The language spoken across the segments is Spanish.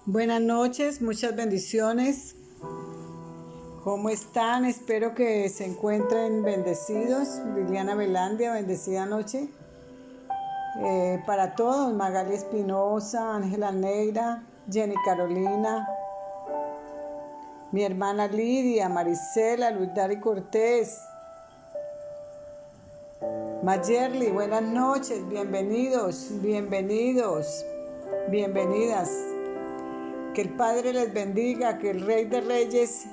Buenas noches, muchas bendiciones. ¿Cómo están? Espero que se encuentren bendecidos. Liliana Velandia, bendecida noche. Para todos, Magali Espinosa, Ángela Neira, Jenny Carolina, mi hermana Lidia, Marisela, Luis Dari Cortés, Mayerly, buenas noches, bienvenidos, bienvenidas. Que el Padre les bendiga, que el Rey de Reyes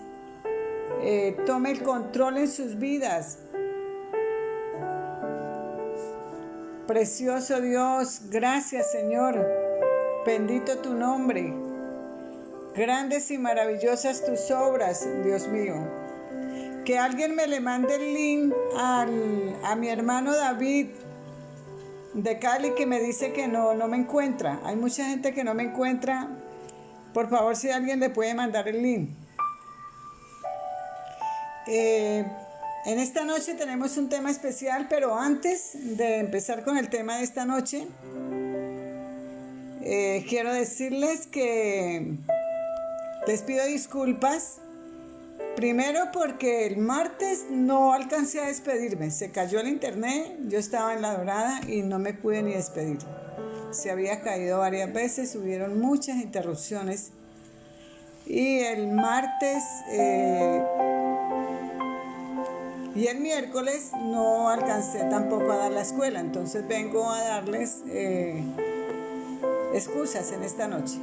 tome el control en sus vidas. Precioso Dios, gracias Señor, bendito tu nombre. Grandes y maravillosas tus obras, Dios mío. Que alguien me le mande el link a mi hermano David de Cali, que me dice que no me encuentra. Hay mucha gente que no me encuentra. Por favor, si alguien le puede mandar el link. En esta noche tenemos un tema especial, pero antes de empezar con el tema de esta noche, quiero decirles que les pido disculpas. Primero porque el martes no alcancé a despedirme, se cayó el internet, yo estaba en La Dorada y no me pude ni despedir. Se había caído varias veces, hubieron muchas interrupciones. Y el martes y el miércoles no alcancé tampoco a dar la escuela, entonces vengo a darles excusas en esta noche.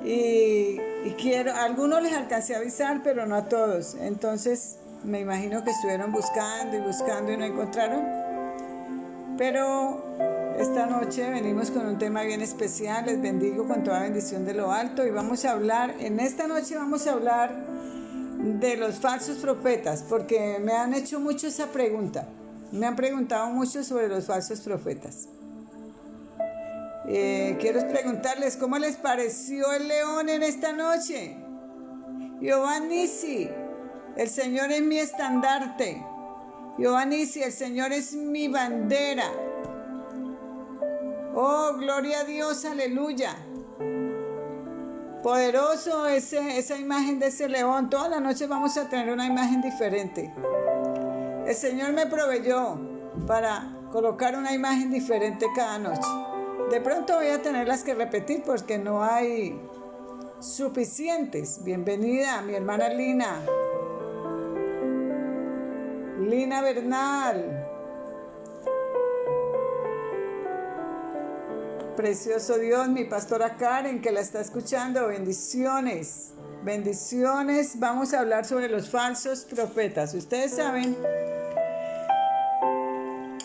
Y quiero, a algunos les alcancé a avisar, pero no a todos. Entonces me imagino que estuvieron buscando y no encontraron. Pero esta noche venimos con un tema bien especial. Les bendigo con toda bendición de lo alto. Y en esta noche vamos a hablar de los falsos profetas, porque me han hecho mucho esa pregunta. Me han preguntado mucho sobre los falsos profetas. Quiero preguntarles, ¿cómo les pareció el león en esta noche? Jehová Nisi, el Señor es mi estandarte. Jehová Nisi, el Señor es mi bandera. Oh, gloria a Dios, aleluya. Poderoso esa imagen de ese león. Todas las noches vamos a tener una imagen diferente. El Señor me proveyó para colocar una imagen diferente cada noche. De pronto voy a tenerlas que repetir porque no hay suficientes. Bienvenida, mi hermana Lina Bernal. Precioso Dios, mi pastora Karen, que la está escuchando. Bendiciones. Vamos a hablar sobre los falsos profetas. Ustedes saben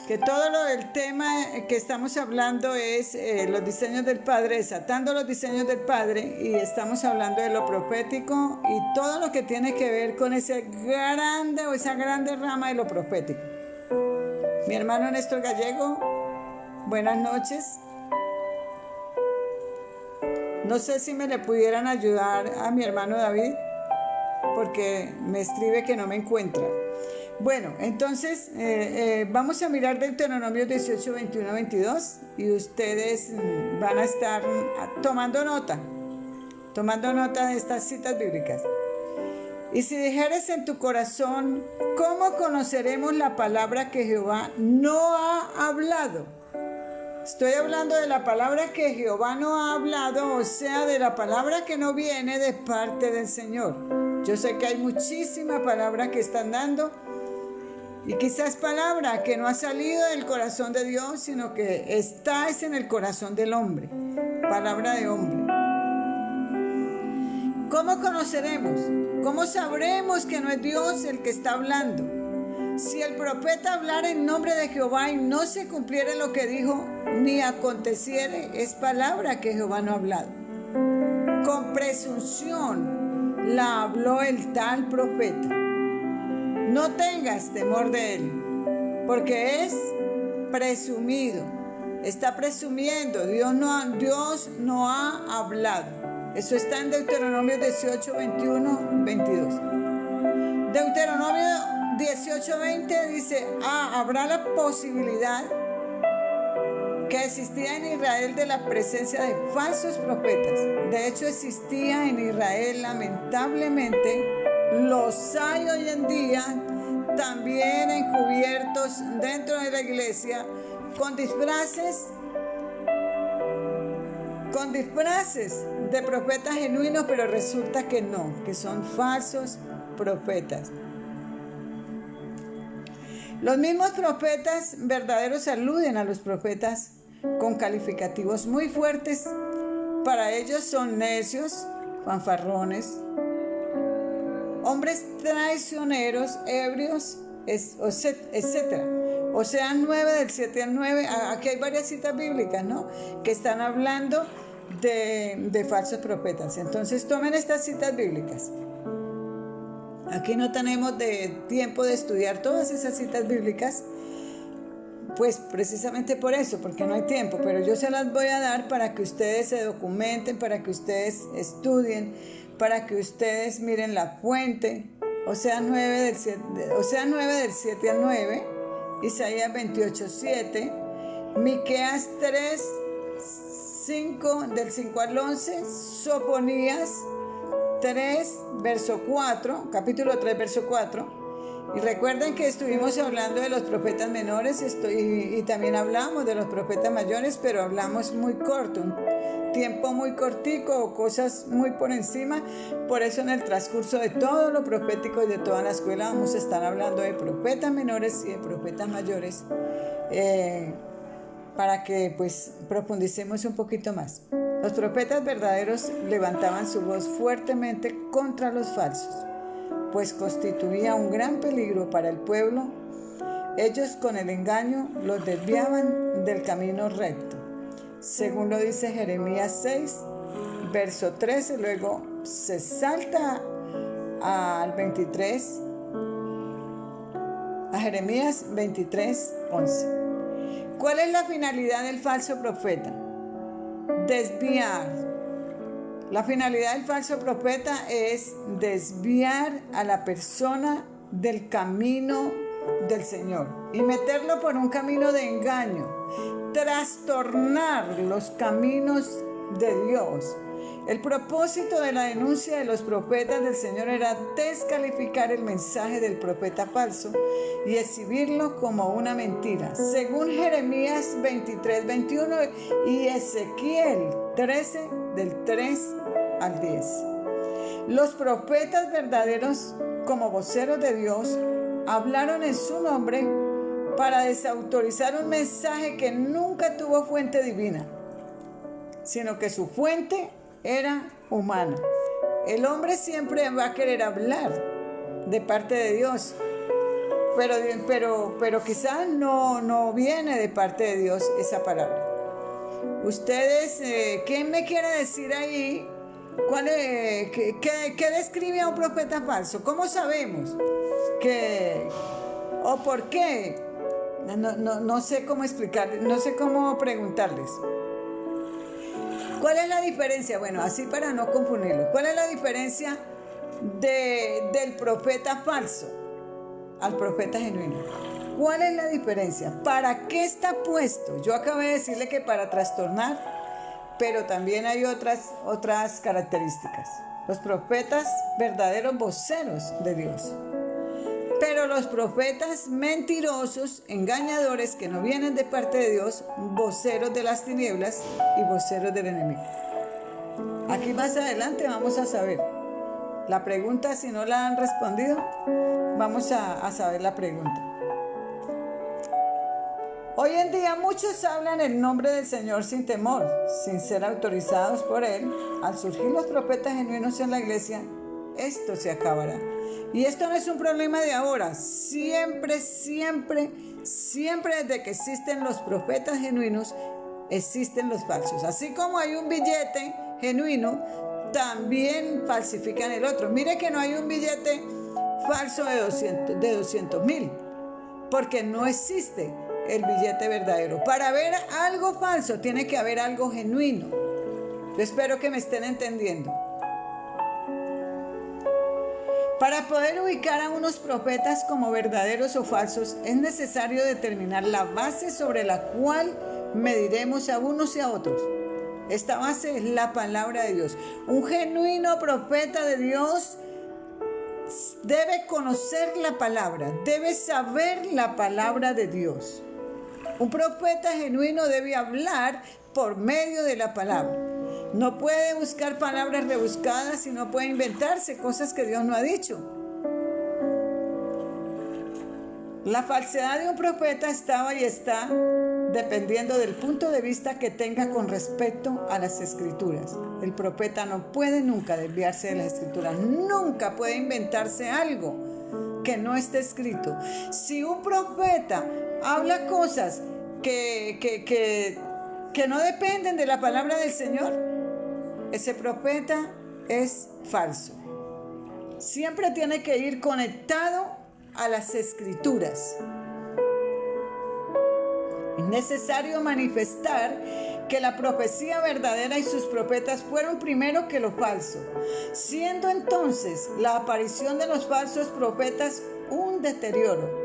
que todo el tema que estamos hablando es los diseños del Padre, desatando los diseños del Padre, y estamos hablando de lo profético y todo lo que tiene que ver con esa grande rama de lo profético. Mi hermano Néstor Gallego, buenas noches. No sé si me le pudieran ayudar a mi hermano David, porque me escribe que no me encuentra. Bueno, entonces vamos a mirar Deuteronomio 18, 21, 22 y ustedes van a estar tomando nota de estas citas bíblicas. Y si dijeres en tu corazón, ¿cómo conoceremos la palabra que Jehová no ha hablado? Estoy hablando de la palabra que Jehová no ha hablado, o sea, de la palabra que no viene de parte del Señor. Yo sé que hay muchísima palabra que están dando, y quizás palabra que no ha salido del corazón de Dios, sino que está en el corazón del hombre. Palabra de hombre. ¿Cómo conoceremos? ¿Cómo sabremos que no es Dios el que está hablando? Si el profeta hablara en nombre de Jehová y no se cumpliera lo que dijo, ni aconteciere, es palabra que Jehová no ha hablado. Con presunción la habló el tal profeta. No tengas temor de él, porque es presumido. Está presumiendo. Dios no ha hablado. Eso está en Deuteronomio 18, 21, 22. Deuteronomio 18, 20 dice, habrá la posibilidad que existía en Israel de la presencia de falsos profetas. De hecho, existía en Israel, lamentablemente, los hay hoy en día, también encubiertos dentro de la iglesia, con disfraces de profetas genuinos, pero resulta que no, que son falsos profetas. Los mismos profetas verdaderos aluden a los profetas con calificativos muy fuertes. Para ellos son necios, fanfarrones, hombres traicioneros, ebrios, etc. Oseas 9, del 7 al 9, aquí hay varias citas bíblicas, ¿no?, que están hablando de falsos profetas. Entonces tomen estas citas bíblicas. Aquí no tenemos tiempo de estudiar todas esas citas bíblicas, pues precisamente por eso, porque no hay tiempo, pero yo se las voy a dar para que ustedes se documenten, para que ustedes estudien, para que ustedes miren la fuente. Oseas 9 del 7 al 9, Isaías 28, 7, Miqueas 3, 5, del 5 al 11, Sofonías 3, verso 4, capítulo 3, verso 4. Y recuerden que estuvimos hablando de los profetas menores y también hablamos de los profetas mayores, pero hablamos muy corto, un tiempo muy cortico o cosas muy por encima. Por eso en el transcurso de todo lo profético y de toda la escuela vamos a estar hablando de profetas menores y de profetas mayores, para que pues profundicemos un poquito más. Los profetas verdaderos levantaban su voz fuertemente contra los falsos, pues constituía un gran peligro para el pueblo. Ellos con el engaño los desviaban del camino recto, según lo dice Jeremías 6, verso 13, luego se salta al 23, a Jeremías 23, 11. ¿Cuál es la finalidad del falso profeta? Desviar. La finalidad del falso profeta es desviar a la persona del camino del Señor y meterlo por un camino de engaño, trastornar los caminos de Dios. El propósito de la denuncia de los profetas del Señor era descalificar el mensaje del profeta falso y exhibirlo como una mentira, según Jeremías 23, 21 y Ezequiel 13, del 3 al 10. Los profetas verdaderos, como voceros de Dios, hablaron en su nombre para desautorizar un mensaje que nunca tuvo fuente divina, sino que su fuente era humana. El hombre siempre va a querer hablar de parte de Dios, pero quizás no viene de parte de Dios esa palabra. Ustedes, ¿qué me quiere decir ahí? ¿Qué describe a un profeta falso? ¿Cómo sabemos o por qué? No sé cómo explicar, no sé cómo preguntarles. ¿Cuál es la diferencia? Bueno, así para no confundirlo. ¿Cuál es la diferencia del profeta falso al profeta genuino? ¿Cuál es la diferencia? ¿Para qué está puesto? Yo acabé de decirle que para trastornar, pero también hay otras características. Los profetas verdaderos voceros de Dios. Pero los profetas mentirosos, engañadores, que no vienen de parte de Dios, voceros de las tinieblas y voceros del enemigo. Aquí más adelante vamos a saber la pregunta. Si no la han respondido, vamos a saber la pregunta. Hoy en día muchos hablan el nombre del Señor sin temor, sin ser autorizados por Él. Al surgir los profetas genuinos en la iglesia, esto se acabará. Y esto no es un problema de ahora. Siempre desde que existen los profetas genuinos, existen los falsos. Así como hay un billete genuino, también falsifican el otro. Mire que no hay un billete falso de 200,000, porque no existe el billete verdadero. Para ver algo falso tiene que haber algo genuino. Yo espero que me estén entendiendo. Para poder ubicar a unos profetas como verdaderos o falsos, es necesario determinar la base sobre la cual mediremos a unos y a otros. Esta base es la palabra de Dios. Un genuino profeta de Dios debe conocer la palabra, debe saber la palabra de Dios. Un profeta genuino debe hablar por medio de la palabra. No puede buscar palabras rebuscadas y no puede inventarse cosas que Dios no ha dicho. La falsedad de un profeta estaba y está dependiendo del punto de vista que tenga con respecto a las escrituras. El profeta no puede nunca desviarse de las escrituras, nunca puede inventarse algo que no esté escrito. Si un profeta habla cosas que no dependen de la palabra del Señor, ese profeta es falso. Siempre tiene que ir conectado a las escrituras. Es necesario manifestar que la profecía verdadera y sus profetas fueron primero que lo falso, siendo entonces la aparición de los falsos profetas un deterioro,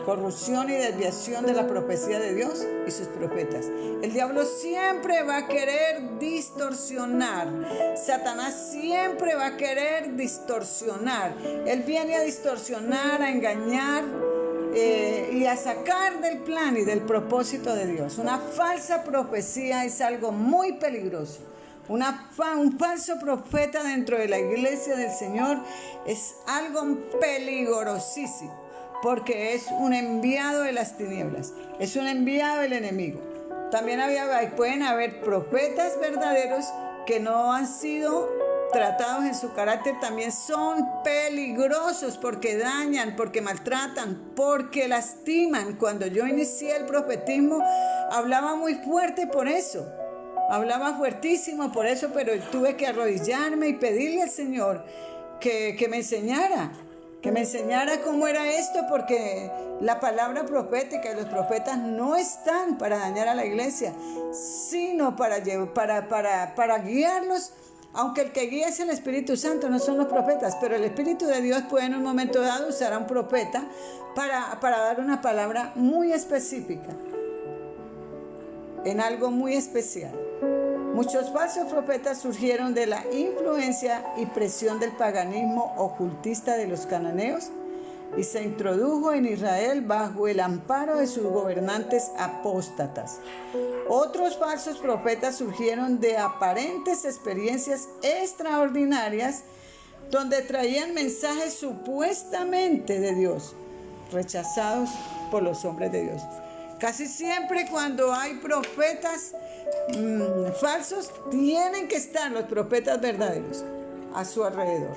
corrupción y desviación de la profecía de Dios y sus profetas. El diablo siempre va a querer distorsionar. Satanás siempre va a querer distorsionar. Él viene a distorsionar, a engañar y a sacar del plan y del propósito de Dios. Una falsa profecía es algo muy peligroso. Un falso profeta dentro de la iglesia del Señor es algo peligrosísimo, porque es un enviado de las tinieblas, es un enviado del enemigo. También pueden haber profetas verdaderos que no han sido tratados en su carácter, también son peligrosos porque dañan, porque maltratan, porque lastiman. Cuando yo inicié el profetismo, hablaba muy fuerte por eso, hablaba fuertísimo por eso, pero tuve que arrodillarme y pedirle al Señor que me enseñara. Que me enseñara cómo era esto, porque la palabra profética y los profetas no están para dañar a la iglesia, sino para guiarlos. Aunque el que guía es el Espíritu Santo, no son los profetas, pero el Espíritu de Dios puede en un momento dado usar a un profeta para dar una palabra muy específica, en algo muy especial. Muchos falsos profetas surgieron de la influencia y presión del paganismo ocultista de los cananeos y se introdujo en Israel bajo el amparo de sus gobernantes apóstatas. Otros falsos profetas surgieron de aparentes experiencias extraordinarias donde traían mensajes supuestamente de Dios, rechazados por los hombres de Dios. Casi siempre cuando hay profetas falsos, tienen que estar los profetas verdaderos a su alrededor.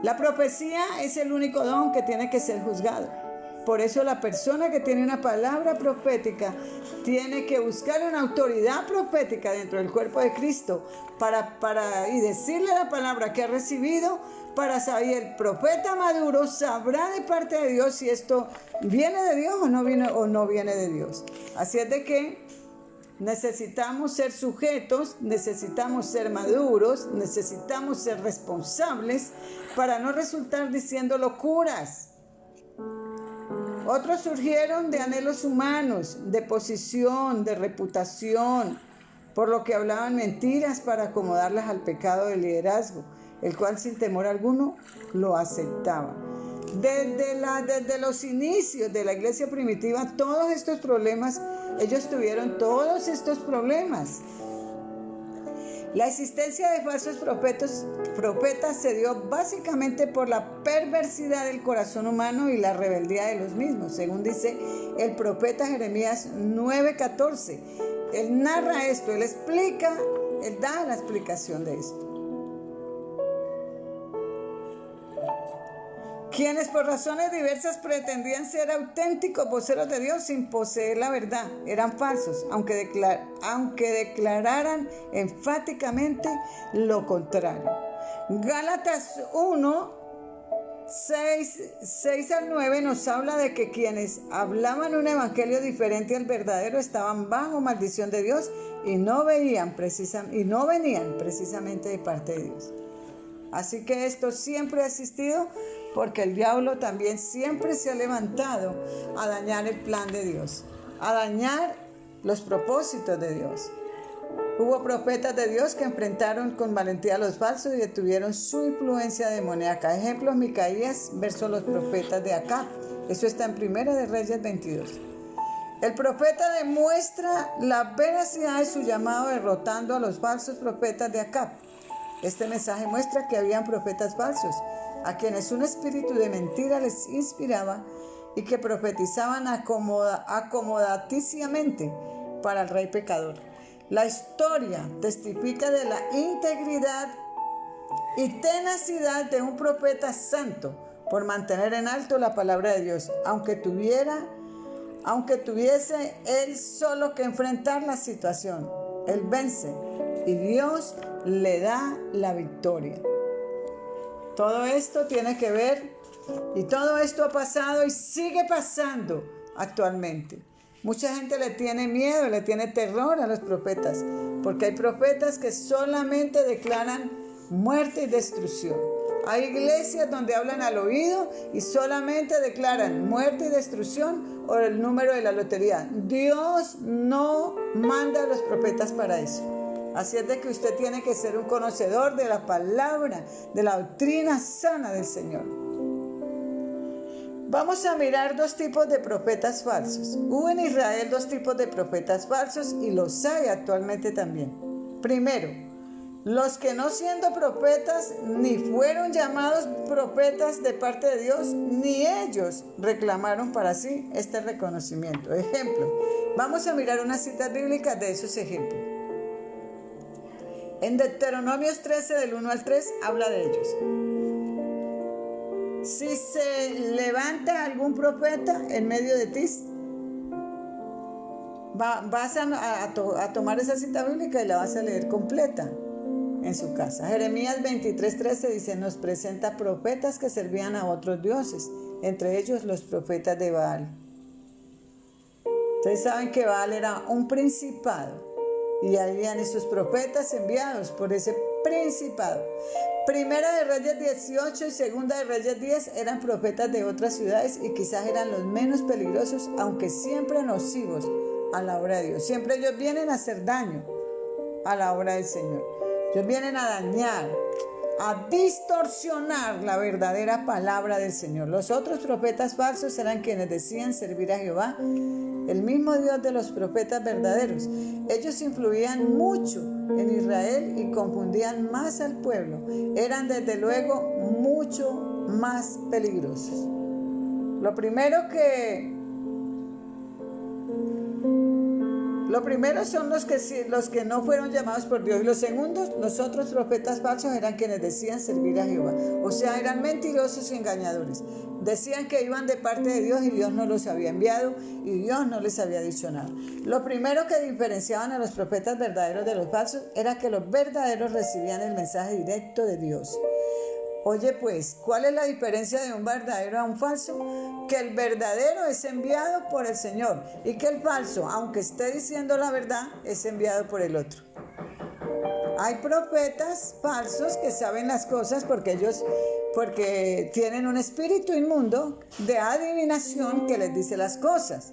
La profecía es el único don que tiene que ser juzgado. Por eso la persona que tiene una palabra profética tiene que buscar una autoridad profética dentro del cuerpo de Cristo y decirle la palabra que ha recibido, para saber. El profeta maduro sabrá de parte de Dios si esto viene de Dios o no viene de Dios. Así es de que necesitamos ser sujetos, necesitamos ser maduros, necesitamos ser responsables para no resultar diciendo locuras. Otros surgieron de anhelos humanos, de posición, de reputación, por lo que hablaban mentiras para acomodarlas al pecado del liderazgo, el cual sin temor alguno lo aceptaba. Desde los inicios de la iglesia primitiva, todos estos problemas, ellos tuvieron todos estos problemas. La existencia de falsos profetas se dio básicamente por la perversidad del corazón humano y la rebeldía de los mismos, según dice el profeta Jeremías 9:14. Él narra esto, él da la explicación de esto. Quienes por razones diversas pretendían ser auténticos voceros de Dios sin poseer la verdad, eran falsos, aunque declararan enfáticamente lo contrario. Gálatas 1, 6 al 9 nos habla de que quienes hablaban un evangelio diferente al verdadero estaban bajo maldición de Dios y no venían precisamente de parte de Dios. Así que esto siempre ha existido, porque el diablo también siempre se ha levantado a dañar el plan de Dios. a dañar los propósitos de Dios. Hubo profetas de Dios que enfrentaron con valentía a los falsos y detuvieron su influencia demoníaca. Ejemplos: Micaías versus los profetas de Acab. Eso está en Primera de Reyes 22. El profeta demuestra la veracidad de su llamado derrotando a los falsos profetas de Acab. Este mensaje muestra que habían profetas falsos, a quienes un espíritu de mentira les inspiraba y que profetizaban acomodaticiamente para el rey pecador. La historia testifica de la integridad y tenacidad de un profeta santo por mantener en alto la palabra de Dios, aunque tuviese él solo que enfrentar la situación. Él vence y Dios le da la victoria. Todo esto tiene que ver, y todo esto ha pasado y sigue pasando actualmente. Mucha gente le tiene miedo, le tiene terror a los profetas, porque hay profetas que solamente declaran muerte y destrucción. Hay iglesias donde hablan al oído y solamente declaran muerte y destrucción o el número de la lotería. Dios no manda a los profetas para eso. Así es de que usted tiene que ser un conocedor de la palabra, de la doctrina sana del Señor. Vamos a mirar dos tipos de profetas falsos. Hubo en Israel dos tipos de profetas falsos y los hay actualmente también. Primero, los que no siendo profetas ni fueron llamados profetas de parte de Dios, ni ellos reclamaron para sí este reconocimiento. Ejemplo, vamos a mirar unas citas bíblicas de esos ejemplos. En Deuteronomios 13, del 1 al 3, habla de ellos. Si se levanta algún profeta en medio de ti, vas a tomar esa cita bíblica y la vas a leer completa en su casa. Jeremías 23:13 dice: nos presenta profetas que servían a otros dioses, entre ellos los profetas de Baal. Ustedes saben que Baal era un principado y habían esos profetas enviados por ese principado. Primera de Reyes 18 y Segunda de Reyes 10 eran profetas de otras ciudades y quizás eran los menos peligrosos, aunque siempre nocivos a la obra de Dios. Siempre ellos vienen a hacer daño a la obra del Señor. Ellos vienen a dañar, a distorsionar la verdadera palabra del Señor. Los otros profetas falsos eran quienes decían servir a Jehová, el mismo Dios de los profetas verdaderos. Ellos influían mucho en Israel y confundían más al pueblo. Eran desde luego mucho más peligrosos. Lo primero son los que no fueron llamados por Dios. Y los segundos, los otros profetas falsos eran quienes decían servir a Jehová. O sea, eran mentirosos y engañadores. Decían que iban de parte de Dios y Dios no los había enviado y Dios no les había dicho nada. Lo primero que diferenciaban a los profetas verdaderos de los falsos era que los verdaderos recibían el mensaje directo de Dios. Oye pues, ¿cuál es la diferencia de un verdadero a un falso? Que el verdadero es enviado por el Señor y que el falso, aunque esté diciendo la verdad, es enviado por el otro. Hay profetas falsos que saben las cosas porque tienen un espíritu inmundo de adivinación que les dice las cosas.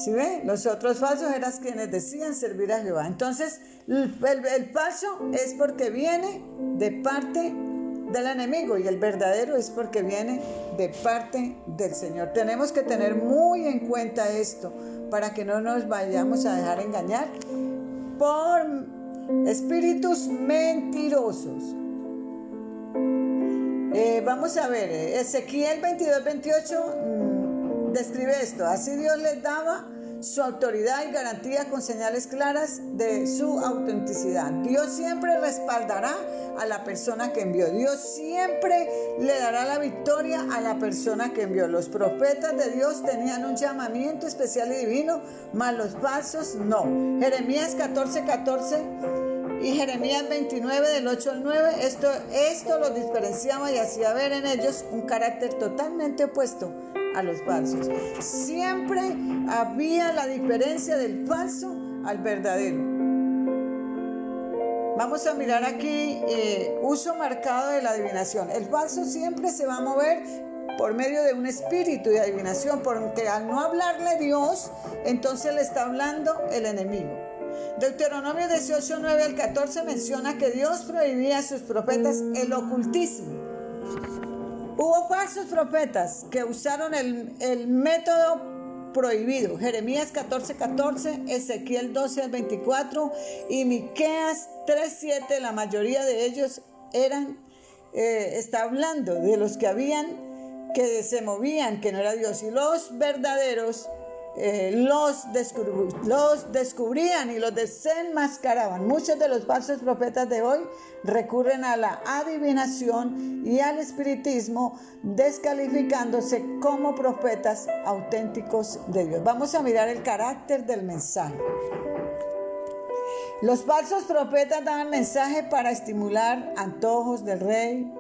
¿Sí ve? Los otros falsos eran quienes decían servir a Jehová. Entonces, el falso es porque viene de parte del enemigo y el verdadero es porque viene de parte del Señor. Tenemos que tener muy en cuenta esto para que no nos vayamos a dejar engañar por espíritus mentirosos. Vamos a ver, Ezequiel 22:28 describe esto. Así Dios les daba su autoridad y garantía con señales claras de su autenticidad. Dios siempre respaldará a la persona que envió. Dios siempre le dará la victoria a la persona que envió. Los profetas de Dios tenían un llamamiento especial y divino, mas los falsos no. Jeremías 14:14 y Jeremías 29 del 8 al 9, esto los diferenciaba y hacía ver en ellos un carácter totalmente opuesto a los falsos. Siempre había la diferencia del falso al verdadero. Vamos a mirar aquí uso marcado de la adivinación. El falso siempre se va a mover por medio de un espíritu de adivinación, porque al no hablarle Dios, entonces le está hablando el enemigo. Deuteronomio 18, 9 al 14 menciona que Dios prohibía a sus profetas el ocultismo. Hubo falsos profetas que usaron el método prohibido. Jeremías 14, 14, Ezequiel 12 al 24 y Miqueas 3, 7. La mayoría de ellos está hablando de los que se movían, que no era Dios, y los verdaderos los descubrían y los desenmascaraban. Muchos de los falsos profetas de hoy recurren a la adivinación y al espiritismo, descalificándose como profetas auténticos de Dios. Vamos a mirar el carácter del mensaje. Los falsos profetas daban mensaje para estimular antojos del rey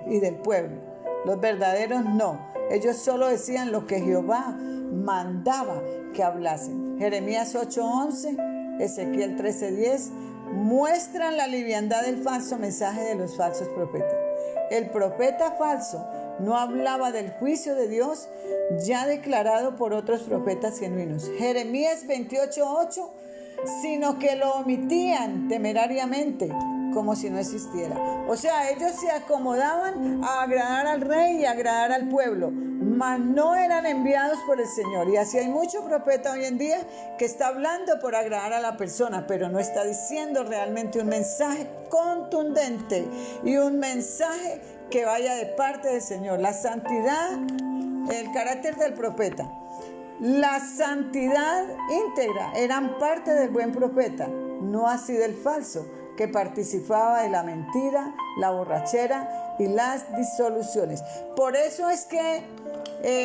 y del pueblo. Los verdaderos no. Ellos solo decían lo que Jehová mandaba que hablasen. Jeremías 8:11, Ezequiel 13:10 muestran la liviandad del falso mensaje de los falsos profetas. El profeta falso no hablaba del juicio de Dios ya declarado por otros profetas genuinos. Jeremías 28:8, sino que lo omitían temerariamente, como si no existiera. O sea, ellos se acomodaban a agradar al rey y agradar al pueblo, mas no eran enviados por el Señor. Y así hay mucho profeta hoy en día que está hablando por agradar a la persona, pero no está diciendo realmente un mensaje contundente y un mensaje que vaya de parte del Señor. La santidad, el carácter del profeta, la santidad íntegra eran parte del buen profeta, no así del falso, que participaba de la mentira, la borrachera y las disoluciones. Por eso es que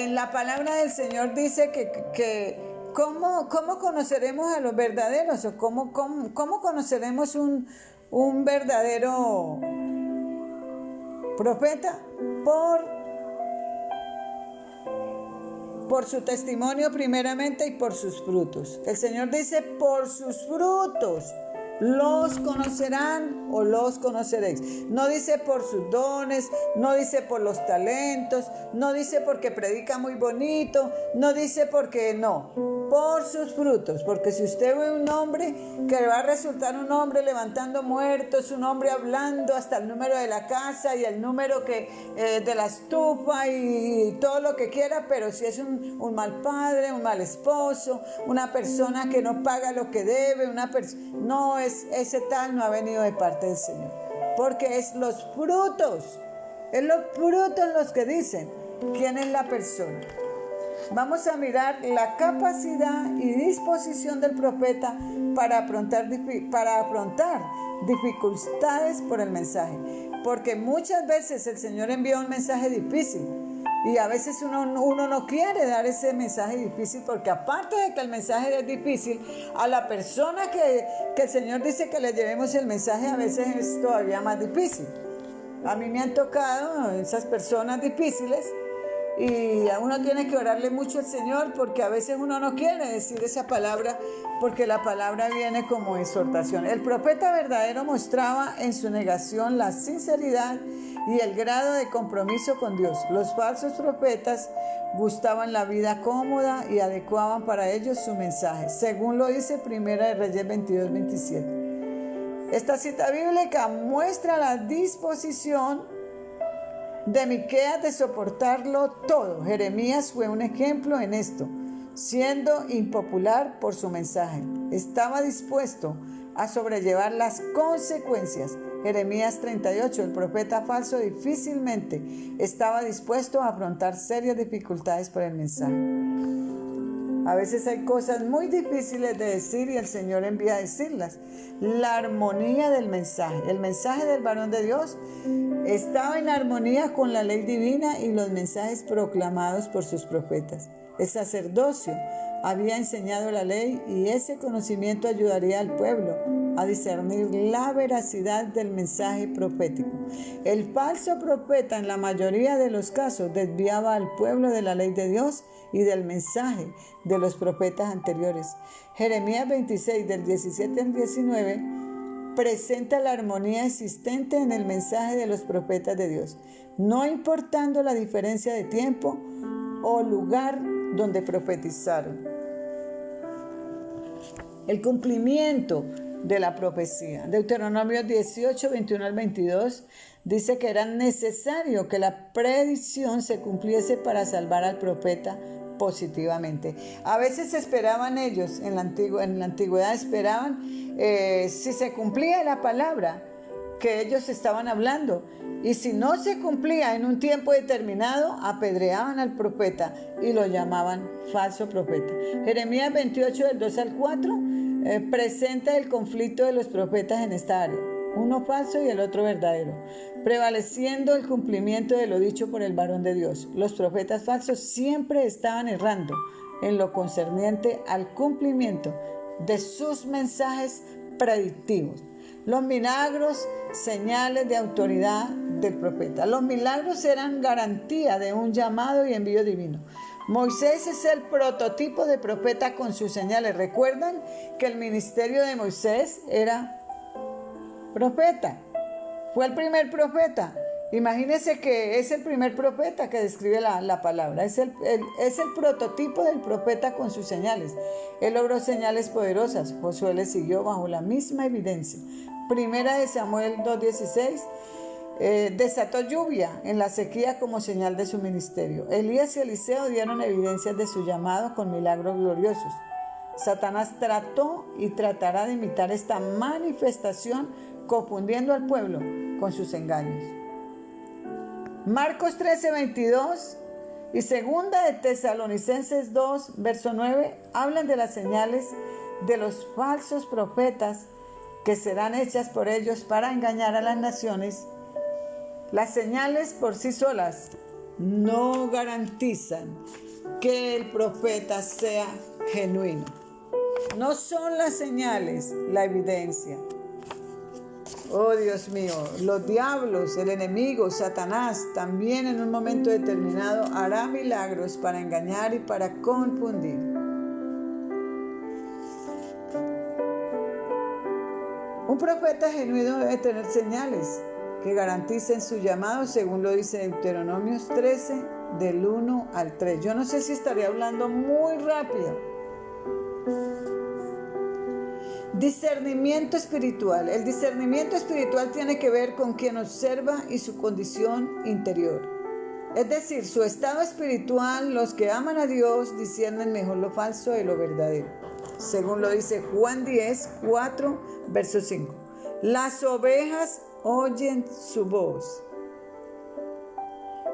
la palabra del Señor dice que ¿cómo conoceremos a los verdaderos? ¿O cómo conoceremos un verdadero profeta? Por su testimonio primeramente y por sus frutos. El Señor dice, por sus frutos los conocerán o los conoceréis. No dice por sus dones, no dice por los talentos, no dice porque predica muy bonito, no dice porque no, por sus frutos. Porque si usted ve un hombre que va a resultar un hombre levantando muertos, un hombre hablando hasta el número de la casa y el número de la estufa y todo lo que quiera, pero si es un mal padre, un mal esposo, una persona que no paga lo que debe, ese tal no ha venido de parte del Señor, porque es los frutos los que dicen quién es la persona. Vamos a mirar la capacidad y disposición del profeta para afrontar dificultades por el mensaje, porque muchas veces el Señor envía un mensaje difícil y a veces uno no quiere dar ese mensaje difícil, porque aparte de que el mensaje es difícil, a la persona que el Señor dice que le llevemos el mensaje a veces es todavía más difícil. A mí me han tocado esas personas difíciles y a uno tiene que orarle mucho al Señor, porque a veces uno no quiere decir esa palabra, porque la palabra viene como exhortación. El profeta verdadero mostraba en su negación la sinceridad y el grado de compromiso con Dios. Los falsos profetas gustaban la vida cómoda y adecuaban para ellos su mensaje, según lo dice Primera de Reyes 22, 27. Esta cita bíblica muestra la disposición de Miqueas de soportarlo todo. Jeremías fue un ejemplo en esto, siendo impopular por su mensaje. Estaba dispuesto a sobrellevar las consecuencias. Jeremías 38, el profeta falso difícilmente estaba dispuesto a afrontar serias dificultades por el mensaje. A veces hay cosas muy difíciles de decir y el Señor envía a decirlas. La armonía del mensaje. El mensaje del varón de Dios estaba en armonía con la ley divina y los mensajes proclamados por sus profetas. El sacerdocio había enseñado la ley y ese conocimiento ayudaría al pueblo a discernir la veracidad del mensaje profético. El falso profeta en la mayoría de los casos desviaba al pueblo de la ley de Dios y del mensaje de los profetas anteriores. Jeremías 26 del 17 al 19 presenta la armonía existente en el mensaje de los profetas de Dios, no importando la diferencia de tiempo o lugar donde profetizaron. El cumplimiento de la profecía. Deuteronomio 18, 21 al 22 dice que era necesario que la predicción se cumpliese para salvar al profeta positivamente. A veces esperaban ellos, en la antigüedad esperaban si se cumplía la palabra que ellos estaban hablando, y si no se cumplía en un tiempo determinado, apedreaban al profeta y lo llamaban falso profeta. Jeremías 28 del 2 al 4 presenta el conflicto de los profetas en esta área, uno falso y el otro verdadero, prevaleciendo el cumplimiento de lo dicho por el varón de Dios. Los profetas falsos siempre estaban errando en lo concerniente al cumplimiento de sus mensajes predictivos. Los milagros, señales de autoridad del profeta. Los milagros eran garantía de un llamado y envío divino. Moisés es el prototipo de profeta con sus señales. ¿Recuerdan que el ministerio de Moisés era profeta? Fue el primer profeta. Imagínense que es el primer profeta que describe la palabra. Es el prototipo del profeta con sus señales. Él logró señales poderosas. Josué le siguió bajo la misma evidencia. Primera de Samuel 2:16. Desató lluvia en la sequía como señal de su ministerio. Elías y Eliseo dieron evidencias de su llamado con milagros gloriosos. Satanás trató y tratará de imitar esta manifestación, confundiendo al pueblo con sus engaños. Marcos 13:22 y segunda de Tesalonicenses 2, verso 9, hablan de las señales de los falsos profetas que serán hechas por ellos para engañar a las naciones. Las señales por sí solas no garantizan que el profeta sea genuino. No son las señales la evidencia. Oh Dios mío, los diablos, el enemigo, Satanás, también en un momento determinado hará milagros para engañar y para confundir. Un profeta genuino debe tener señales que garanticen su llamado, según lo dice Deuteronomio 13, del 1 al 3. Yo no sé si estaría hablando muy rápido. Discernimiento espiritual. El discernimiento espiritual tiene que ver con quien observa y su condición interior. Es decir, su estado espiritual. Los que aman a Dios disciernen mejor lo falso de lo verdadero, según lo dice Juan 10, 4, verso 5. Las ovejas oyen su voz.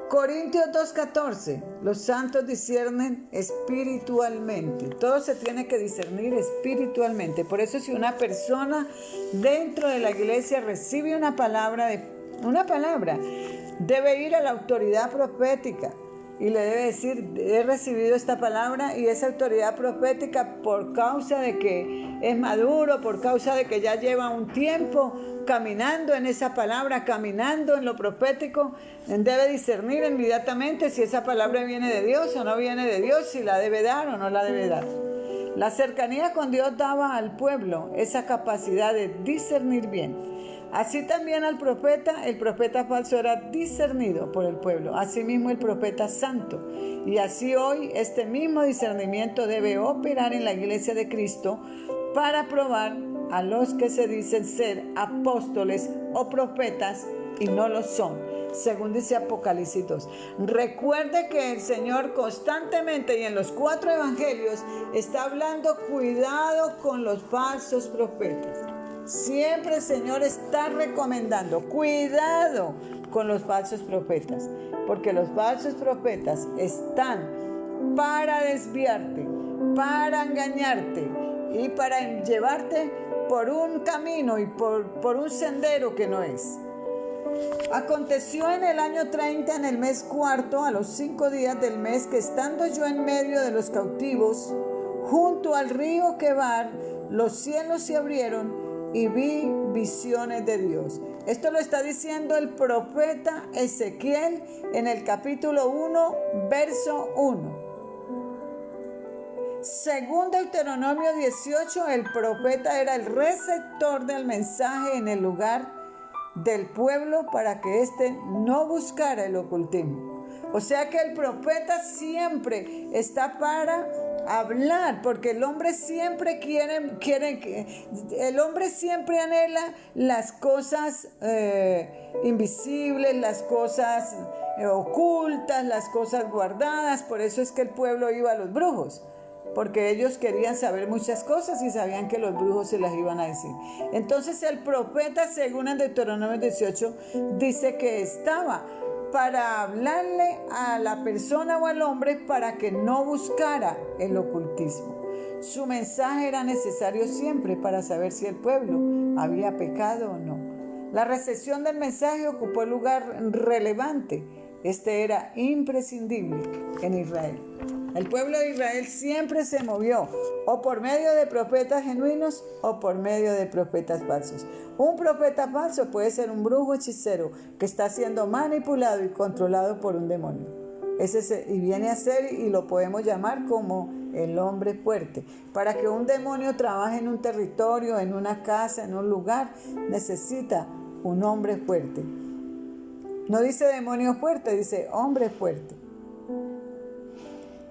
Corintios 2:14, los santos disciernen espiritualmente. Todo se tiene que discernir espiritualmente. Por eso si una persona dentro de la iglesia recibe una palabra, debe ir a la autoridad profética y le debe decir: he recibido esta palabra, y esa autoridad profética, por causa de que es maduro, por causa de que ya lleva un tiempo caminando en esa palabra, caminando en lo profético, debe discernir inmediatamente si esa palabra viene de Dios o no viene de Dios, si la debe dar o no la debe dar. La cercanía con Dios daba al pueblo esa capacidad de discernir bien. Así también al profeta, el profeta falso era discernido por el pueblo, asimismo el profeta santo. Y así hoy este mismo discernimiento debe operar en la iglesia de Cristo para probar a los que se dicen ser apóstoles o profetas y no lo son, según dice Apocalipsis 2. Recuerde que el Señor constantemente y en los 4 evangelios está hablando: cuidado con los falsos profetas. Siempre el Señor está recomendando: cuidado con los falsos profetas, porque los falsos profetas están para desviarte, para engañarte y para llevarte por un camino y por un sendero que no es. Aconteció en el año 30, en el mes cuarto, a los 5 días del mes, que estando yo en medio de los cautivos, junto al río Quebar, los cielos se abrieron y vi visiones de Dios. Esto lo está diciendo el profeta Ezequiel en el capítulo 1, verso 1. Según Deuteronomio 18, el profeta era el receptor del mensaje en el lugar del pueblo para que éste no buscara el ocultismo. O sea que el profeta siempre está para hablar, porque el hombre siempre el hombre siempre anhela las cosas invisibles, las cosas ocultas, las cosas guardadas. Por eso es que el pueblo iba a los brujos, porque ellos querían saber muchas cosas y sabían que los brujos se las iban a decir. Entonces el profeta, según en Deuteronomio 18, dice que estaba para hablarle a la persona o al hombre para que no buscara el ocultismo. Su mensaje era necesario siempre para saber si el pueblo había pecado o no. La recepción del mensaje ocupó un lugar relevante. Este era imprescindible en Israel. El pueblo de Israel siempre se movió o por medio de profetas genuinos o por medio de profetas falsos. Un profeta falso puede ser un brujo hechicero que está siendo manipulado y controlado por un demonio. Y viene a ser, y lo podemos llamar como el hombre fuerte. Para que un demonio trabaje en un territorio, en una casa, en un lugar, necesita un hombre fuerte. No dice demonio fuerte, dice hombre fuerte.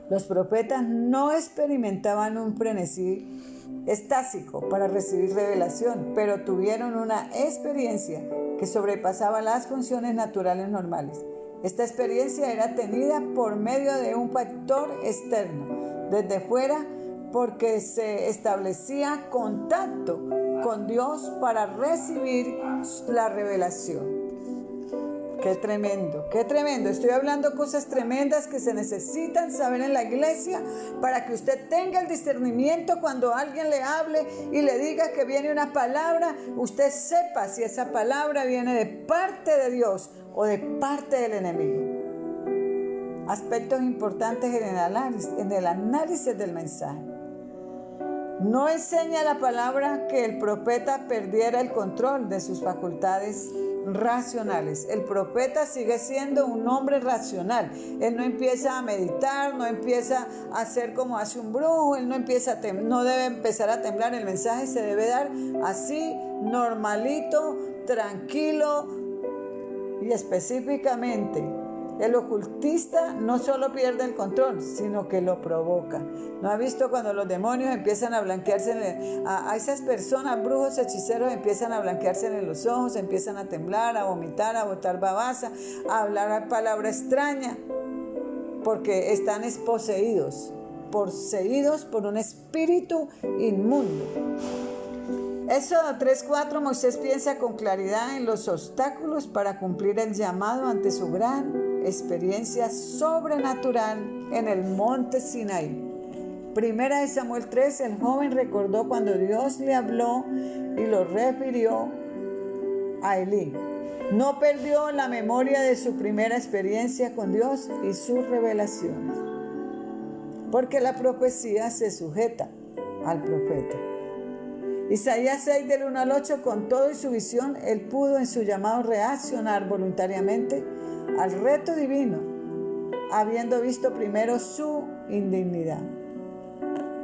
Los profetas no experimentaban un frenesí estático para recibir revelación, pero tuvieron una experiencia que sobrepasaba las funciones naturales normales. Esta experiencia era tenida por medio de un factor externo, desde fuera, porque se establecía contacto con Dios para recibir la revelación. Qué tremendo, qué tremendo. Estoy hablando cosas tremendas que se necesitan saber en la iglesia para que usted tenga el discernimiento cuando alguien le hable y le diga que viene una palabra, usted sepa si esa palabra viene de parte de Dios o de parte del enemigo. Aspectos importantes en el análisis del mensaje. No enseña la palabra que el profeta perdiera el control de sus facultades racionales. El profeta sigue siendo un hombre racional. Él no empieza a meditar, no empieza a hacer como hace un brujo, él no debe empezar a temblar. El mensaje se debe dar así, normalito, tranquilo y específicamente. El ocultista no solo pierde el control, sino que lo provoca. ¿No ha visto cuando los demonios empiezan a blanquearse a esas personas, brujos, hechiceros, empiezan a blanquearse en los ojos, empiezan a temblar, a vomitar, a botar babasa, a hablar palabra extraña? Porque están poseídos por un espíritu inmundo. Éxodo 3:4, Moisés piensa con claridad en los obstáculos para cumplir el llamado ante su gran experiencia sobrenatural en el monte Sinaí. Primera de Samuel 3, el joven recordó cuando Dios le habló y lo refirió a Elí. No perdió la memoria de su primera experiencia con Dios y sus revelaciones, porque la profecía se sujeta al profeta. Isaías 6 del 1 al 8, con todo y su visión, él pudo en su llamado reaccionar voluntariamente al reto divino, habiendo visto primero su indignidad.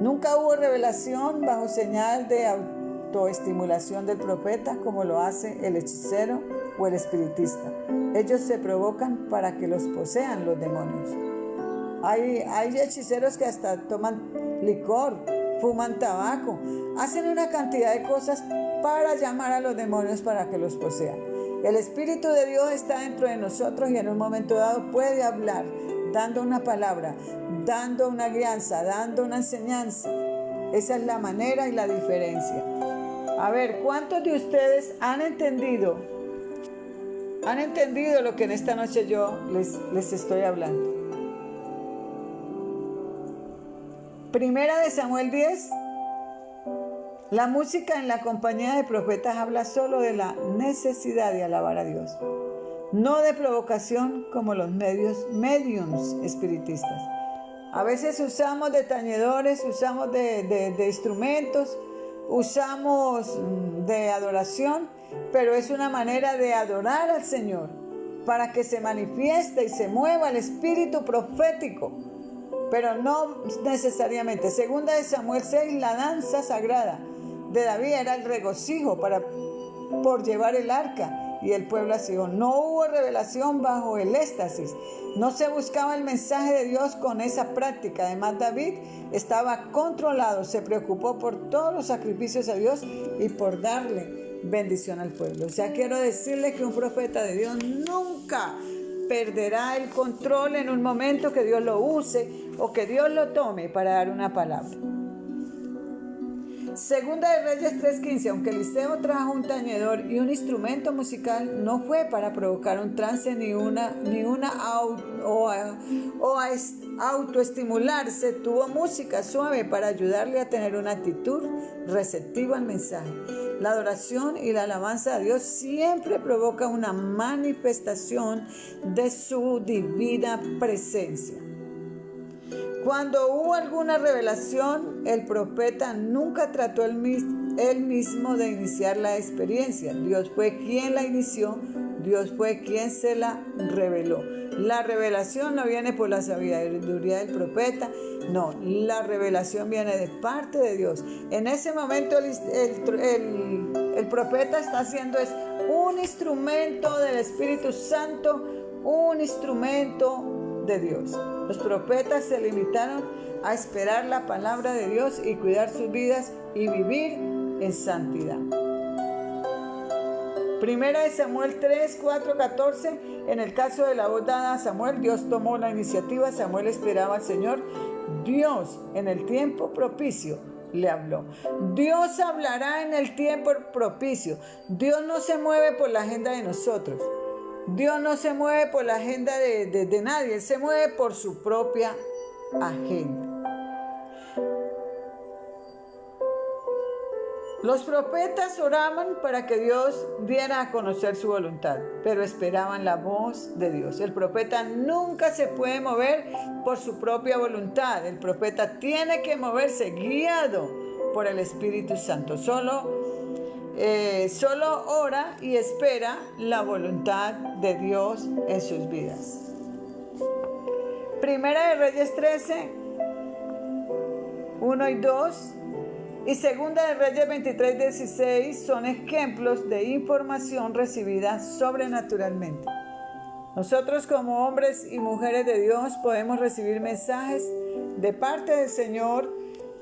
Nunca hubo revelación bajo señal de autoestimulación del profeta como lo hace el hechicero o el espiritista. Ellos se provocan para que los posean los demonios. Hay hechiceros que hasta toman licor, fuman tabaco, hacen una cantidad de cosas para llamar a los demonios para que los posean. El Espíritu de Dios está dentro de nosotros y en un momento dado puede hablar, dando una palabra, dando una guianza, dando una enseñanza. Esa es la manera y la diferencia. A ver, ¿cuántos de ustedes han entendido lo que en esta noche yo les estoy hablando? Primera de Samuel 10. La música en la compañía de profetas habla solo de la necesidad de alabar a Dios, no de provocación como los mediums espiritistas. A veces usamos de tañedores, usamos de instrumentos, usamos de adoración, pero es una manera de adorar al Señor para que se manifieste y se mueva el espíritu profético. pero no necesariamente. Segunda de Samuel 6, la danza sagrada de David era el regocijo por llevar el arca y el pueblo a Sion. No hubo revelación bajo el éxtasis. No se buscaba el mensaje de Dios con esa práctica. Además, David estaba controlado, se preocupó por todos los sacrificios a Dios y por darle bendición al pueblo. O sea, quiero decirle que un profeta de Dios nunca perderá el control en un momento que Dios lo use o que Dios lo tome para dar una palabra. Segunda de Reyes 3:15, aunque Eliseo trajo un tañedor y un instrumento musical, no fue para provocar un trance ni una autoestimularse. Tuvo música suave para ayudarle a tener una actitud receptiva al mensaje. La adoración y la alabanza a Dios siempre provoca una manifestación de su divina presencia. Cuando hubo alguna revelación, el profeta nunca trató él mismo de iniciar la experiencia. Dios fue quien la inició, Dios fue quien se la reveló. La revelación no viene por la sabiduría del profeta, no, la revelación viene de parte de Dios. En ese momento el profeta está haciendo es un instrumento del Espíritu Santo, un instrumento de Dios. Los profetas se limitaron a esperar la palabra de Dios y cuidar sus vidas y vivir en santidad. Primera de Samuel 3, 4, 14. En el caso de la voz dada a Samuel, Dios tomó la iniciativa. Samuel esperaba al Señor. Dios, en el tiempo propicio, le habló. Dios hablará en el tiempo propicio. Dios no se mueve por la agenda de nosotros. Dios no se mueve por la agenda de nadie. Él se mueve por su propia agenda. Los profetas oraban para que Dios diera a conocer su voluntad, pero esperaban la voz de Dios. El profeta nunca se puede mover por su propia voluntad. El profeta tiene que moverse guiado por el Espíritu Santo. Solo ora y espera la voluntad de Dios en sus vidas. Primera de Reyes 13, 1 y 2 y Segunda de Reyes 23, 16 son ejemplos de información recibida sobrenaturalmente. Nosotros como hombres y mujeres de Dios podemos recibir mensajes de parte del Señor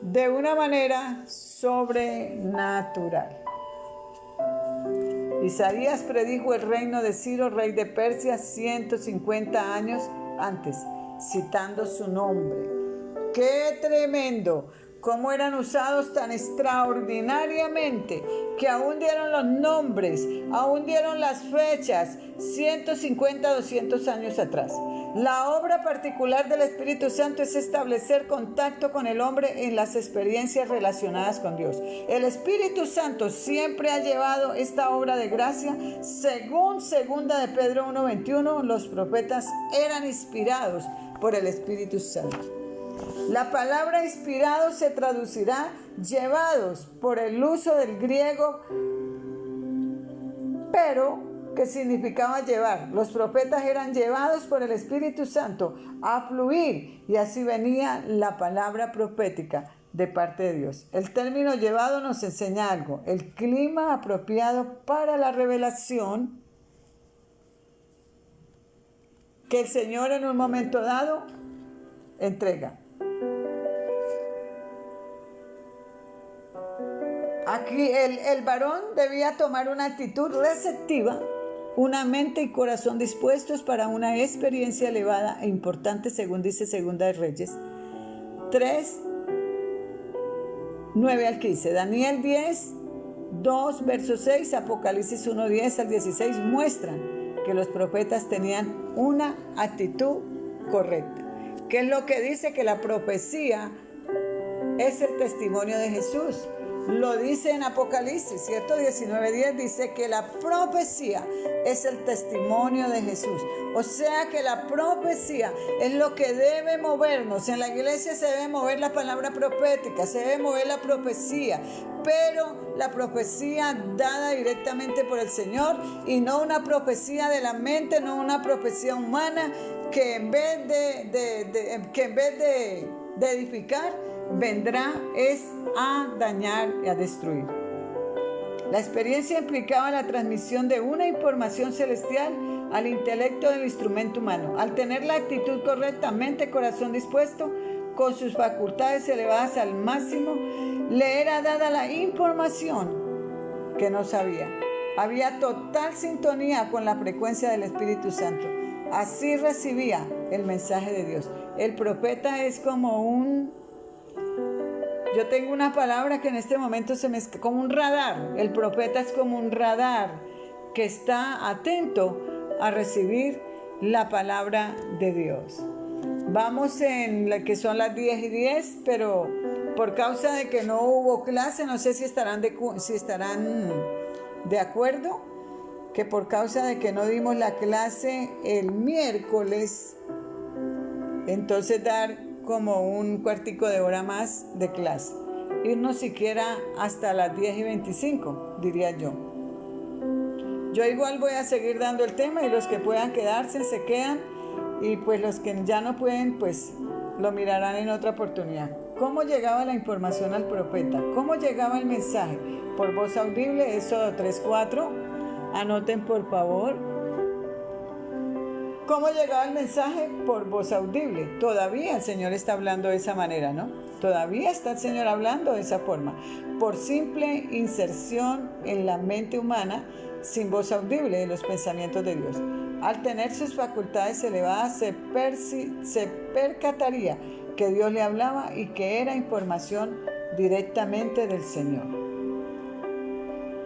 de una manera sobrenatural. Isaías predijo el reino de Ciro, rey de Persia, 150 años antes, citando su nombre. ¡Qué tremendo! Cómo eran usados tan extraordinariamente, que aún dieron los nombres, aún dieron las fechas, 150, 200 años atrás. La obra particular del Espíritu Santo es establecer contacto con el hombre en las experiencias relacionadas con Dios. El Espíritu Santo siempre ha llevado esta obra de gracia. Según Segunda de Pedro 1:21, los profetas eran inspirados por el Espíritu Santo. La palabra inspirado se traducirá llevados por el uso del griego, pero que significaba llevar. Los profetas eran llevados por el Espíritu Santo a fluir y así venía la palabra profética de parte de Dios. El término llevado nos enseña algo: el clima apropiado para la revelación que el Señor en un momento dado entrega. Aquí el varón debía tomar una actitud receptiva, una mente y corazón dispuestos para una experiencia elevada e importante, según dice Segunda de Reyes 3, 9 al 15. Daniel 10, 2, verso 6, Apocalipsis 1, 10 al 16 muestran que los profetas tenían una actitud correcta. ¿Qué es lo que dice? Que la profecía es el testimonio de Jesús. Lo dice en Apocalipsis, ¿cierto? 19:10 dice que la profecía es el testimonio de Jesús. O sea que la profecía es lo que debe movernos. En la iglesia se debe mover la palabra profética, se debe mover la profecía, pero la profecía dada directamente por el Señor y no una profecía de la mente, no una profecía humana, que en vez de edificar, vendrá es a dañar y a destruir. La experiencia implicaba la transmisión de una información celestial al intelecto del instrumento humano. Al tener la actitud correcta, mente, corazón dispuesto, con sus facultades elevadas al máximo, le era dada la información que no sabía. Había total sintonía con la frecuencia del Espíritu Santo. Así recibía el mensaje de Dios. El profeta es como yo tengo una palabra que en este momento como un radar. El profeta es como un radar que está atento a recibir la palabra de Dios. Vamos en la que son las 10:10, pero por causa de que no hubo clase, no sé si estarán de acuerdo, que por causa de que no dimos la clase el miércoles, entonces dar como un cuartico de hora más de clase. Irnos siquiera hasta las 10:25, diría yo. Yo igual voy a seguir dando el tema y los que puedan quedarse se quedan y pues los que ya no pueden pues lo mirarán en otra oportunidad. ¿Cómo llegaba la información al profeta? ¿Cómo llegaba el mensaje? Por voz audible, Éxodo 3:4. Anoten por favor. ¿Cómo llegaba el mensaje? Por voz audible. Todavía el Señor está hablando de esa manera, ¿no? Todavía está el Señor hablando de esa forma. Por simple inserción en la mente humana, sin voz audible de los pensamientos de Dios. Al tener sus facultades elevadas, se percataría que Dios le hablaba y que era información directamente del Señor.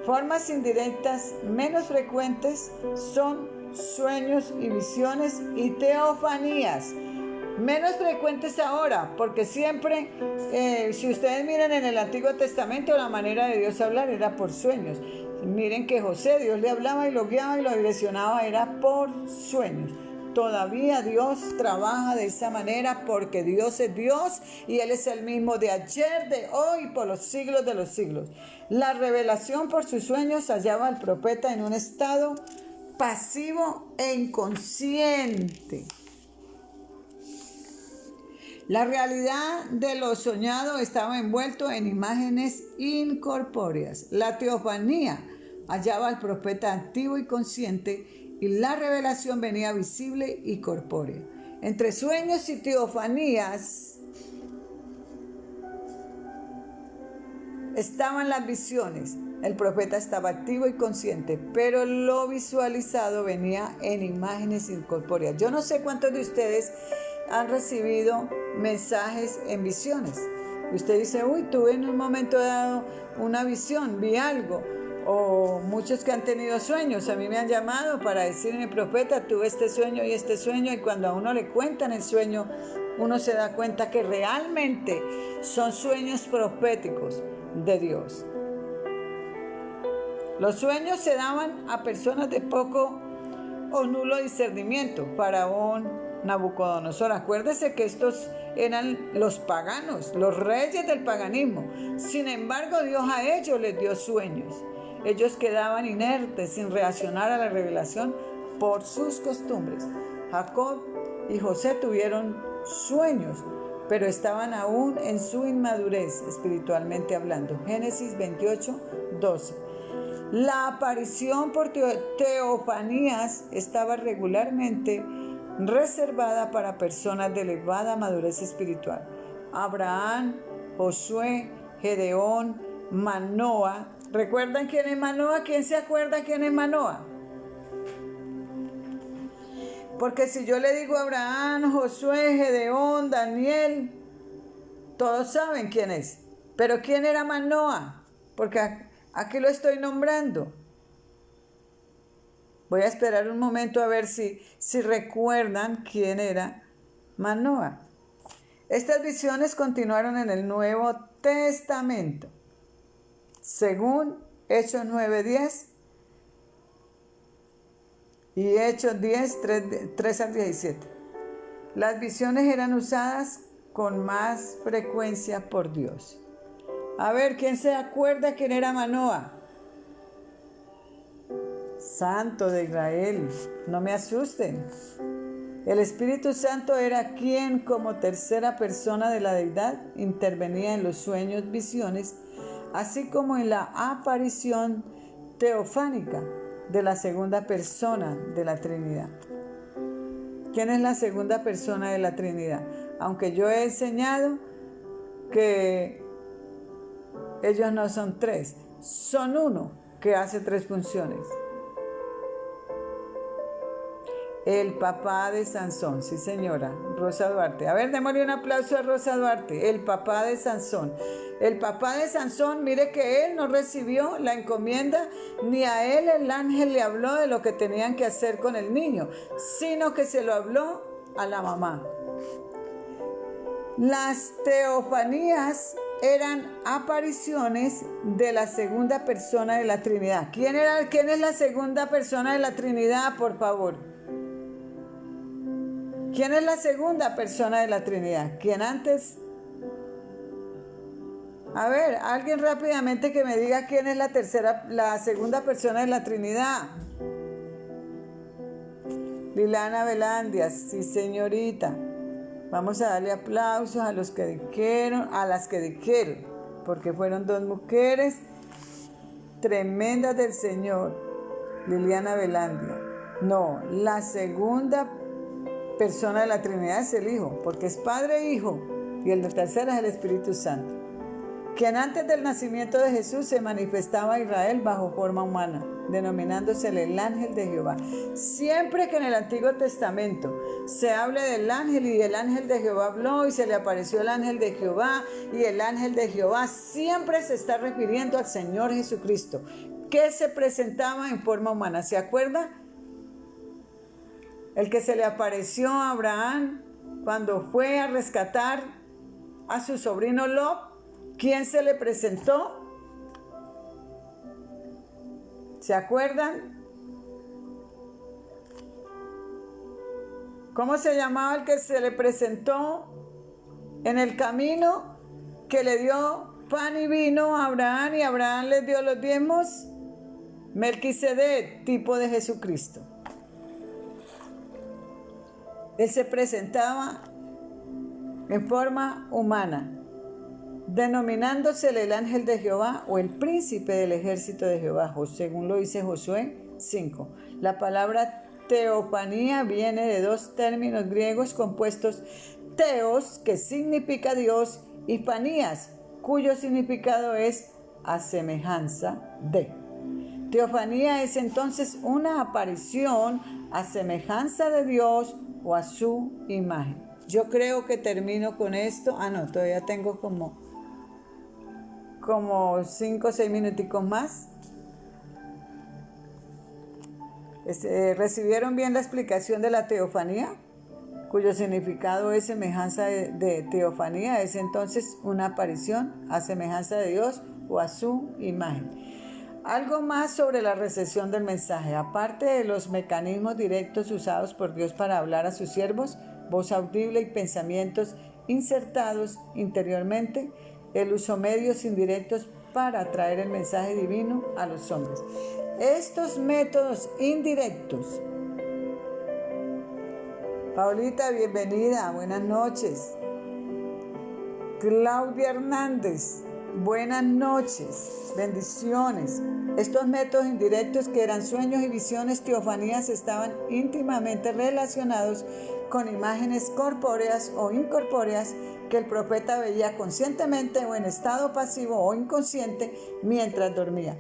Formas indirectas menos frecuentes son sueños y visiones y teofanías. Menos frecuentes ahora, porque siempre, si ustedes miran en el Antiguo Testamento, la manera de Dios hablar era por sueños. Miren que José, Dios le hablaba y lo guiaba y lo direccionaba, era por sueños. Todavía Dios trabaja de esa manera porque Dios es Dios y Él es el mismo de ayer, de hoy, por los siglos de los siglos. La revelación por sus sueños hallaba al profeta en un estado pasivo e inconsciente. La realidad de lo soñado estaba envuelto en imágenes incorpóreas. La teofanía hallaba al profeta activo y consciente y la revelación venía visible y corpórea. Entre sueños y teofanías estaban las visiones. El profeta estaba activo y consciente, pero lo visualizado venía en imágenes incorpóreas. Yo no sé cuántos de ustedes han recibido mensajes en visiones. Usted dice, tuve en un momento dado una visión, vi algo. O muchos que han tenido sueños, a mí me han llamado para decirme, profeta, tuve este sueño, y cuando a uno le cuentan el sueño, uno se da cuenta que realmente son sueños proféticos de Dios. Los sueños se daban a personas de poco o nulo discernimiento. Faraón, Nabucodonosor. Acuérdese que estos eran los paganos, los reyes del paganismo. Sin embargo, Dios a ellos les dio sueños. Ellos quedaban inertes, sin reaccionar a la revelación por sus costumbres. Jacob y José tuvieron sueños, pero estaban aún en su inmadurez espiritualmente hablando. Génesis 28:12. La aparición por teofanías estaba regularmente reservada para personas de elevada madurez espiritual. Abraham, Josué, Gedeón, Manoa. ¿Recuerdan quién es Manoa? ¿Quién se acuerda quién es Manoa? Porque si yo le digo Abraham, Josué, Gedeón, Daniel, todos saben quién es. Pero ¿quién era Manoa? Porque aquí lo estoy nombrando. Voy a esperar un momento a ver si recuerdan quién era Manoa. Estas visiones continuaron en el Nuevo Testamento. Según Hechos 9:10 y Hechos 10, 3 al 17. Las visiones eran usadas con más frecuencia por Dios. A ver, ¿quién se acuerda quién era Manoa? Santo de Israel, no me asusten. El Espíritu Santo era quien, como tercera persona de la deidad, intervenía en los sueños, visiones, así como en la aparición teofánica de la segunda persona de la Trinidad. ¿Quién es la segunda persona de la Trinidad? Aunque yo he enseñado que ellos no son tres, son uno que hace tres funciones. El papá de Sansón, sí señora, Rosa Duarte. A ver, démosle un aplauso a Rosa Duarte, el papá de Sansón. El papá de Sansón, mire que él no recibió la encomienda, ni a él el ángel le habló de lo que tenían que hacer con el niño, sino que se lo habló a la mamá. Las teofanías eran apariciones de la segunda persona de la Trinidad. ¿Quién es la segunda persona de la Trinidad, por favor? ¿Quién es la segunda persona de la Trinidad? ¿Quién antes? A ver, alguien rápidamente que me diga quién es la segunda persona de la Trinidad. Liliana Velandias, sí señorita. Vamos a darle aplausos a las que dijeron, porque fueron dos mujeres tremendas del Señor. Liliana Velandia. No, la segunda persona de la Trinidad es el Hijo, porque es Padre e Hijo, y el tercero es el Espíritu Santo, quien antes del nacimiento de Jesús se manifestaba a Israel bajo forma humana, denominándosele el ángel de Jehová. Siempre que en el Antiguo Testamento se hable del ángel y el ángel de Jehová habló y se le apareció el ángel de Jehová y el ángel de Jehová, siempre se está refiriendo al Señor Jesucristo, que se presentaba en forma humana. ¿Se acuerda? El que se le apareció a Abraham cuando fue a rescatar a su sobrino Lot, ¿quién se le presentó? ¿Se acuerdan? ¿Cómo se llamaba el que se le presentó en el camino, que le dio pan y vino a Abraham y Abraham les dio los diezmos? Melquisedec, tipo de Jesucristo. Él se presentaba en forma humana, denominándosele el ángel de Jehová o el príncipe del ejército de Jehová, según lo dice Josué 5. La palabra teofanía viene de dos términos griegos compuestos: teos, que significa Dios, y fanías, cuyo significado es a semejanza de. Teofanía es entonces una aparición a semejanza de Dios o a su imagen. Yo creo que termino con esto. No, todavía tengo como 5 o 6 minuticos más. ¿Recibieron bien la explicación de la teofanía? Cuyo significado es semejanza de teofanía. Es entonces una aparición a semejanza de Dios o a su imagen. Algo más sobre la recepción del mensaje. Aparte de los mecanismos directos usados por Dios para hablar a sus siervos, voz audible y pensamientos insertados interiormente, Él usó medios indirectos para traer el mensaje divino a los hombres. Estos métodos indirectos. Paulita, bienvenida, buenas noches. Claudia Hernández, buenas noches, bendiciones. Estos métodos indirectos, que eran sueños y visiones, teofanías, estaban íntimamente relacionados con imágenes corpóreas o incorpóreas que el profeta veía conscientemente o en estado pasivo o inconsciente mientras dormía.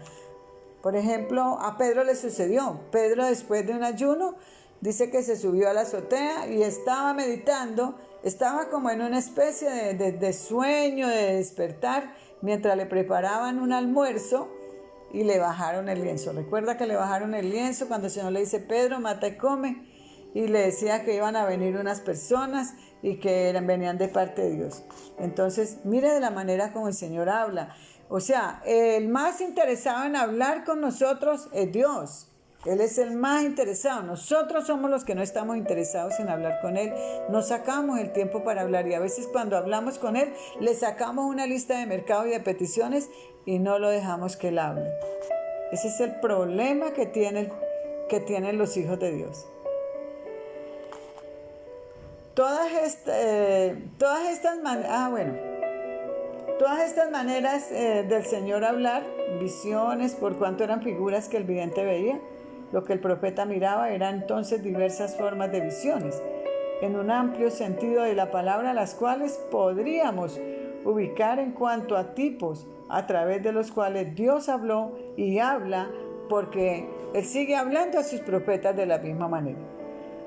Por ejemplo, a Pedro le sucedió. Pedro, después de un ayuno, dice que se subió a la azotea y estaba meditando, estaba como en una especie de sueño, de despertar, mientras le preparaban un almuerzo y le bajaron el lienzo. Recuerda que le bajaron el lienzo cuando el Señor le dice: Pedro, mata y come, y le decía que iban a venir unas personas y que venían de parte de Dios. Entonces, mire de la manera como el Señor habla. O sea, el más interesado en hablar con nosotros es Dios. Él es el más interesado. Nosotros somos los que no estamos interesados en hablar con Él. No sacamos el tiempo para hablar, y a veces cuando hablamos con Él le sacamos una lista de mercado y de peticiones y no lo dejamos que Él hable. Ese es el problema que tienen los hijos de Dios. todas estas maneras del Señor hablar, visiones, por cuanto eran figuras que el vidente veía, lo que el profeta miraba eran entonces diversas formas de visiones, en un amplio sentido de la palabra, las cuales podríamos ubicar en cuanto a tipos a través de los cuales Dios habló y habla, porque Él sigue hablando a sus profetas de la misma manera.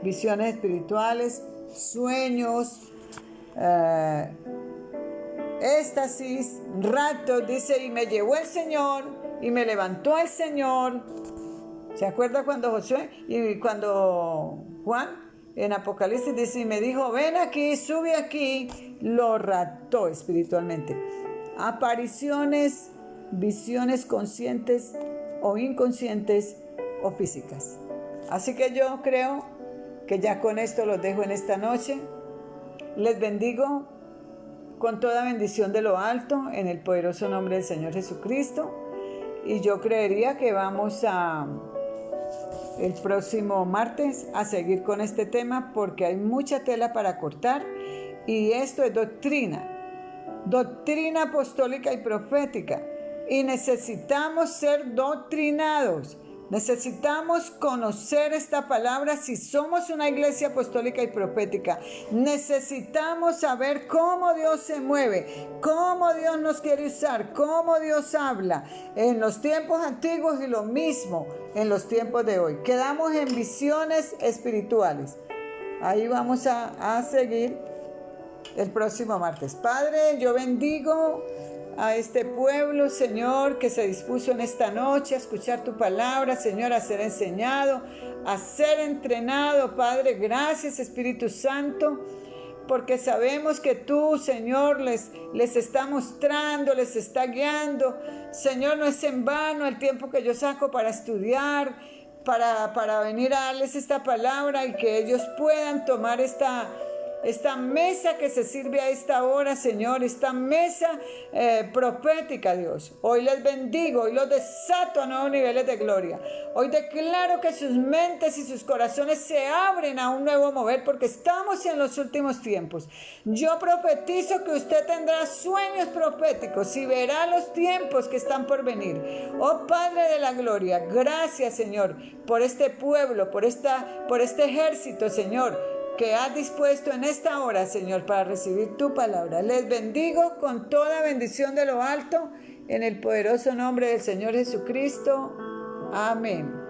Visiones espirituales, sueños, éxtasis, ratos, dice, y me llevó el Señor, y me levantó el Señor. ¿Se acuerda cuando Josué y cuando Juan en Apocalipsis dice, y me dijo, ven aquí, sube aquí? Lo raptó espiritualmente. Apariciones, visiones conscientes o inconscientes o físicas. Así que yo creo que ya con esto los dejo en esta noche. Les bendigo con toda bendición de lo alto en el poderoso nombre del Señor Jesucristo. Y yo creería que vamos el próximo martes a seguir con este tema, porque hay mucha tela para cortar y esto es doctrina apostólica y profética, y necesitamos ser doctrinados. Necesitamos conocer esta palabra si somos una iglesia apostólica y profética. Necesitamos saber cómo Dios se mueve, cómo Dios nos quiere usar, cómo Dios habla en los tiempos antiguos y lo mismo en los tiempos de hoy. Quedamos en visiones espirituales. Ahí vamos a seguir el próximo martes. Padre, yo bendigo a este pueblo, Señor, que se dispuso en esta noche a escuchar tu palabra, Señor, a ser enseñado, a ser entrenado. Padre, gracias, Espíritu Santo, porque sabemos que tú, Señor, les está mostrando, les está guiando. Señor, no es en vano el tiempo que yo saco para estudiar, para venir a darles esta palabra y que ellos puedan tomar esta mesa que se sirve a esta hora, Señor, esta mesa profética, Dios. Hoy les bendigo, hoy los desato a nuevos niveles de gloria. Hoy declaro que sus mentes y sus corazones se abren a un nuevo mover, porque estamos en los últimos tiempos. Yo profetizo que usted tendrá sueños proféticos y verá los tiempos que están por venir. Oh Padre de la gloria, gracias, Señor, por este pueblo, por este ejército, Señor, que has dispuesto en esta hora, Señor, para recibir tu palabra. Les bendigo con toda bendición de lo alto, en el poderoso nombre del Señor Jesucristo. Amén.